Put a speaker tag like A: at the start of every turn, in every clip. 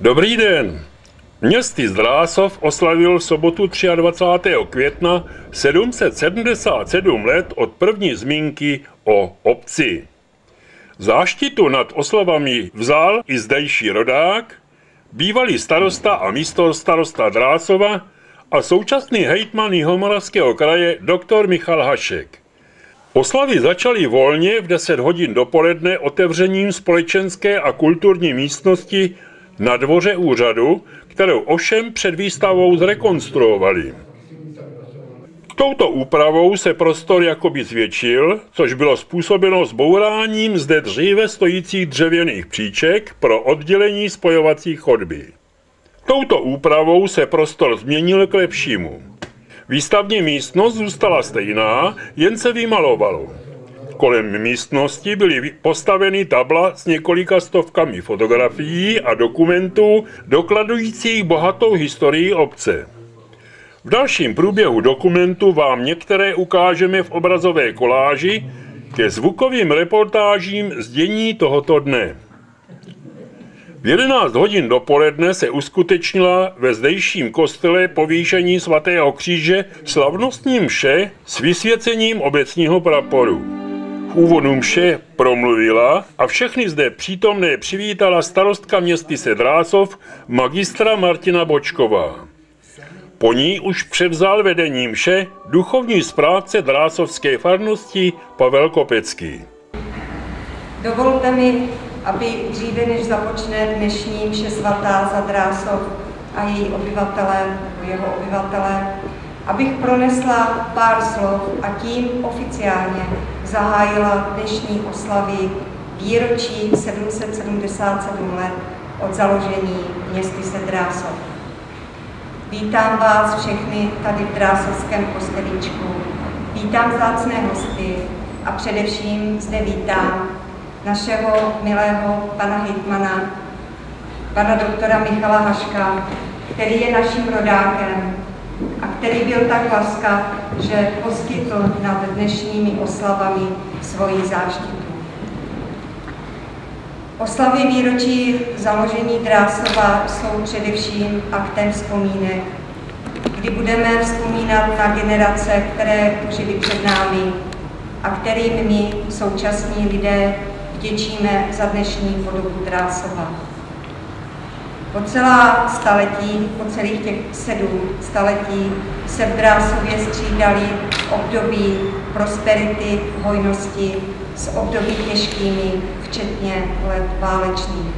A: Dobrý den. Městys Drásov oslavil v sobotu 23. května 777 let od první zmínky o obci. Záštitu nad oslavami vzal i zdejší rodák, bývalý starosta a místostarosta Drásova a současný hejtman Jihomoravského kraje dr. Michal Hašek. Oslavy začaly volně v 10 hodin dopoledne otevřením společenské a kulturní místnosti na dvoře úřadu, kterou ovšem před výstavou zrekonstruovali. Touto úpravou se prostor jakoby zvětšil, což bylo způsobeno zbouráním zde dříve stojících dřevěných příček pro oddělení spojovací chodby. Touto úpravou se prostor změnil k lepšímu. Výstavní místnost zůstala stejná, jen se vymalovalo. Kolem místnosti byly postaveny tabla s několika stovkami fotografií a dokumentů dokladujících bohatou historii obce. V dalším průběhu dokumentu vám některé ukážeme v obrazové koláži ke zvukovým reportážím z dění tohoto dne. V 11 hodin dopoledne se uskutečnila ve zdejším kostele povýšení svatého kříže slavnostní mše s vysvěcením obecního praporu. V úvodu mše promluvila a všechny zde přítomné přivítala starostka městyse Drásov magistra Martina Bočková. Po ní už převzal vedení mše duchovní správce drásovské farnosti Pavel Kopecký.
B: Dovolte mi, aby dříve než započne dnešní mše svatá za Drásov a její obyvatele, jeho obyvatele, abych pronesla pár slov a tím oficiálně zahájila dnešní oslavy výročí 777 let od založení městyse Drásov. Vítám vás všechny tady v Drásovském kostelíčku, vítám vzácné hosty a především zde vítám našeho milého pana hejtmana, pana doktora Michala Haška, který je naším rodákem a který byl tak laskav, že poskytl nad dnešními oslavami svoji záštitu. Oslavy výročí založení Drásova jsou především aktem vzpomínek, kdy budeme vzpomínat na generace, které žili před námi a kterým my, současní lidé, vděčíme za dnešní podobu Drásova. Po celých těch 7 staletí se v Drásově střídaly období prosperity, hojnosti s období těžkými, včetně let válečných.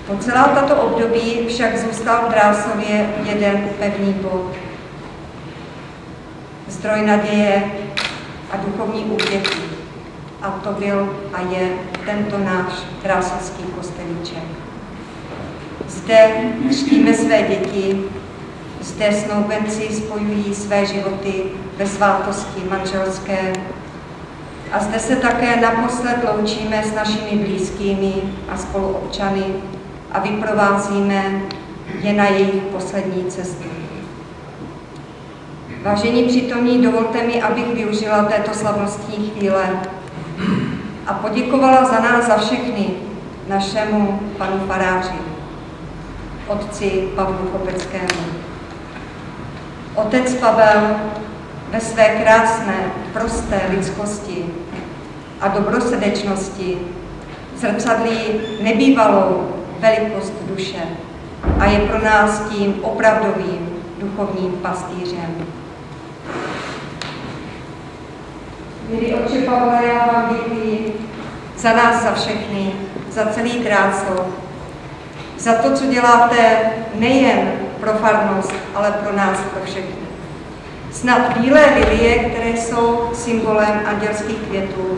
B: Po celá tato období však zůstal v Drásově jeden pevný bod. Zdroj naděje a duchovní útěchy. A to byl a je tento náš drásovský kostelíček. Zde křtíme své děti, zde snoubenci spojují své životy ve svátosti manželské a zde se také naposled loučíme s našimi blízkými a spoluobčany a vyprovázíme je na jejich poslední cestu. Vážení přítomní, dovolte mi, abych využila této slavnostní chvíle a poděkovala za nás, za všechny, našemu panu faráři, otci Pavlu Kopeckému. Otec Pavel ve své krásné, prosté lidskosti a dobrosrdečnosti zrcadlí nebývalou velikost duše a je pro nás tím opravdovým duchovním pastýřem. Milí otče Pavle, já vám děkuji za nás, za všechny, za celý Drásov, za to, co děláte nejen pro farnost, ale pro nás, pro všechny. Snad bílé lilie, které jsou symbolem andělských květů,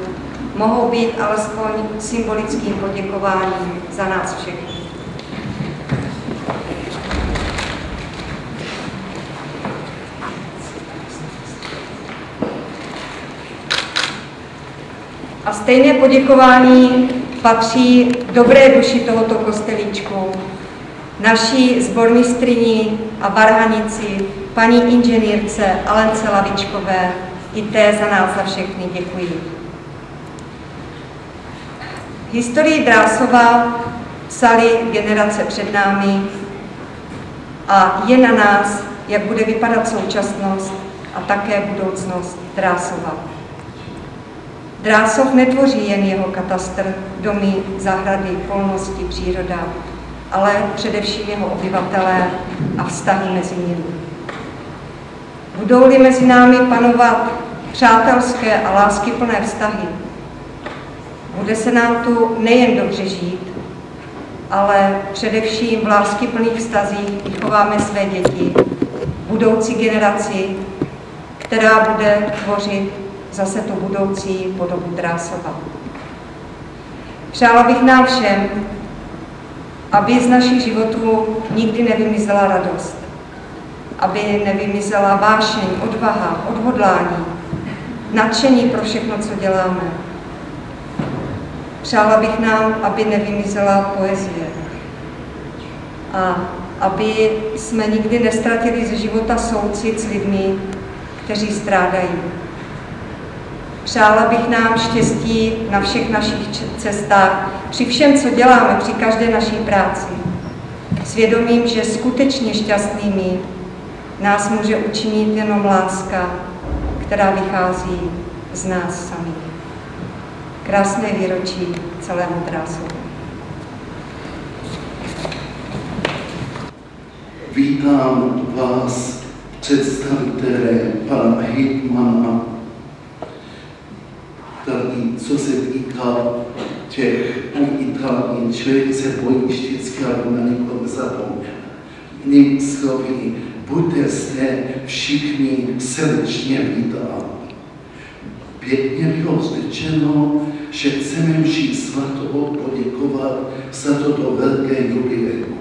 B: mohou být alespoň symbolickým poděkováním za nás všechny. A stejné poděkování patří dobré duši tohoto kostelíčku, naší sbormistryni a varhanici, paní inženýrce Alence Lavičkové, i té za nás za všechny děkuji. Historii Drásova psali generace před námi a je na nás, jak bude vypadat současnost a také budoucnost Drásova. Drásov netvoří jen jeho katastr, domy, zahrady, polnosti, příroda, ale především jeho obyvatelé a vztahy mezi nimi. Budou-li mezi námi panovat přátelské a láskyplné vztahy, bude se nám tu nejen dobře žít, ale především v láskyplných vztazích vychováme své děti, budoucí generaci, která bude tvořit zase tu budoucí podobu Drásova. Přála bych nám všem, aby z našich životů nikdy nevymizela radost, aby nevymizela vášeň, odvaha, odhodlání, nadšení pro všechno, co děláme. Přála bych nám, aby nevymizela poezie a aby jsme nikdy nestratili ze života soucit s lidmi, kteří strádají. Přála bych nám štěstí na všech našich cestách, při všem, co děláme, při každé naší práci. Svědomím, že skutečně šťastnými nás může učinit jenom láska, která vychází z nás samých. Krásné výročí celému Drásovu.
C: Vítám vás, představitelé pana hejtmana. Tady, co se týká těch uvítání, člověk se bojí vždycky, aby na někoho zapomněl. Jinými slovy, buďte zde všichni srdečně vítáni. Pěkně bylo řečeno, že chceme mši svatou poděkovat za toto velké jubileum.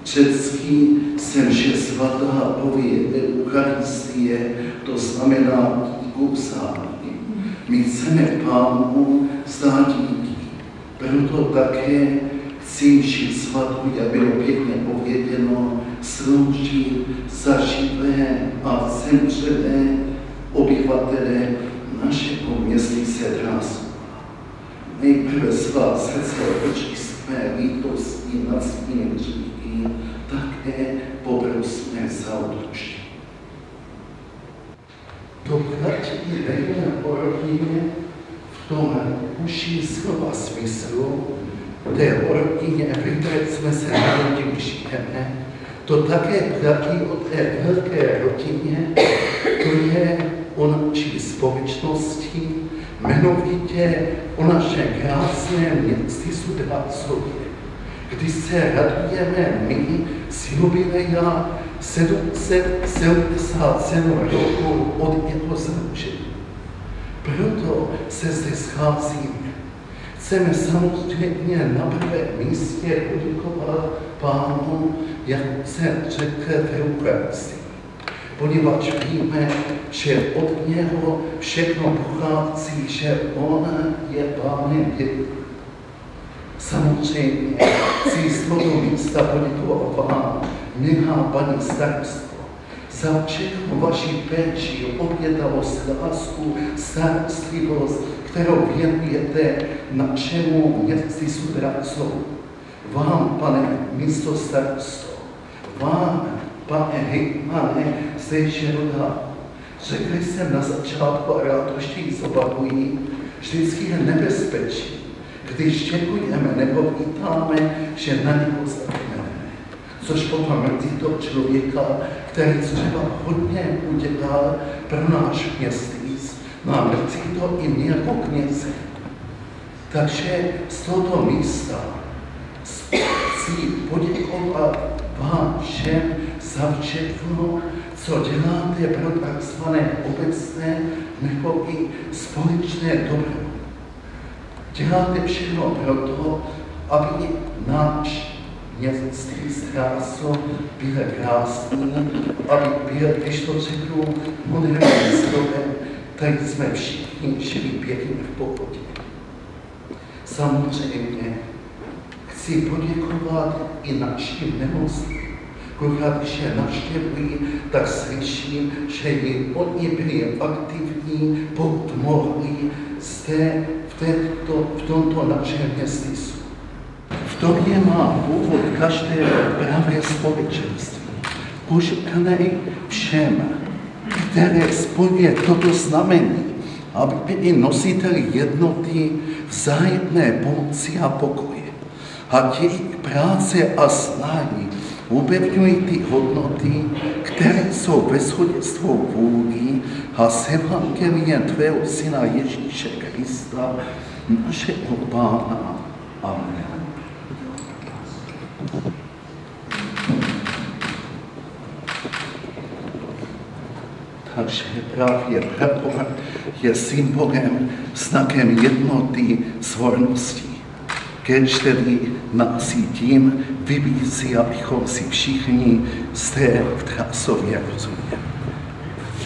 C: Český se mše svatá pověde Eucharistie, to znamená díkůvzdání. My chceme Pánu vzdát díky, proto také chci mši svatou, jak bylo pěkně pověděno, sloužit za živé a zemřelé obyvatele našeho městyse Drásova. Nejprve svá srdce očistíme lítostí nad svými hříchy, také poprosíme za odpuštění. To platí nejen o rodině v tom užší slova smyslu, té o rodině, ve které jsme se narodili, žijeme, to také platí o té velké rodině, to je o naší společnosti, jmenovitě o naše krásné městysu Drásově, kdy se radujeme my z jubilea 777 roku od jeho založení. Proto se zde scházíme. Chceme samozřejmě na prvém místě poděkovat Pánu, jak se řekl v Eucharistii, poněvadž víme, že od něho všechno pochází, že on je Pánem věku. Samozřejmě chci z toho místa poděkovat vám, milá paní starostko, za všechno vaši péči, obětavost, lásku, starostlivost, kterou věnujete našemu městysu Drásovu. Vám, pane místostarosto, vám, pane hejtmane, zdejšího dá. Řekli jsem na začátku a rád to ještě jí zopakuji, vždycky je nebezpečí, když děkujeme nebo vítáme, že na něho zapomeneme. Což potom mrzí toho člověka, který třeba hodně udělal pro náš městys, no a mrzí to i mě jako kněze. Takže z tohoto místa chci poděkovat vám všem za všechno, co děláte pro takzvané obecné nebo i společné dobro. Děláte všechno proto, aby náš městský Drásov byl krásný, aby byl, když to řeknu, moderním slovem, tady jsme všichni žili pěkně v pohodě. Samozřejmě chci poděkovat i našim nemocným. Když je navštěvují, tak slyším, že i oni byli aktivní, pokud mohli zde v tomto našem městysu. To je má původ každé pravé společenství. Požehnané všem, které spojuje toto znamení, aby byli nositeli jednoty, vzájemné pomoci a pokoje. A jejich práce a snání upevňují ty hodnoty, které jsou ve shodě s tvou vůlí a s evangeliem tvého syna Ježíše Krista, našeho Pána. Amen. Takže právě prapor je symbolem, znakem jednoty, svornosti. Kež tedy nás i tím vybízí, abychom si všichni zde v Drásově rozuměli.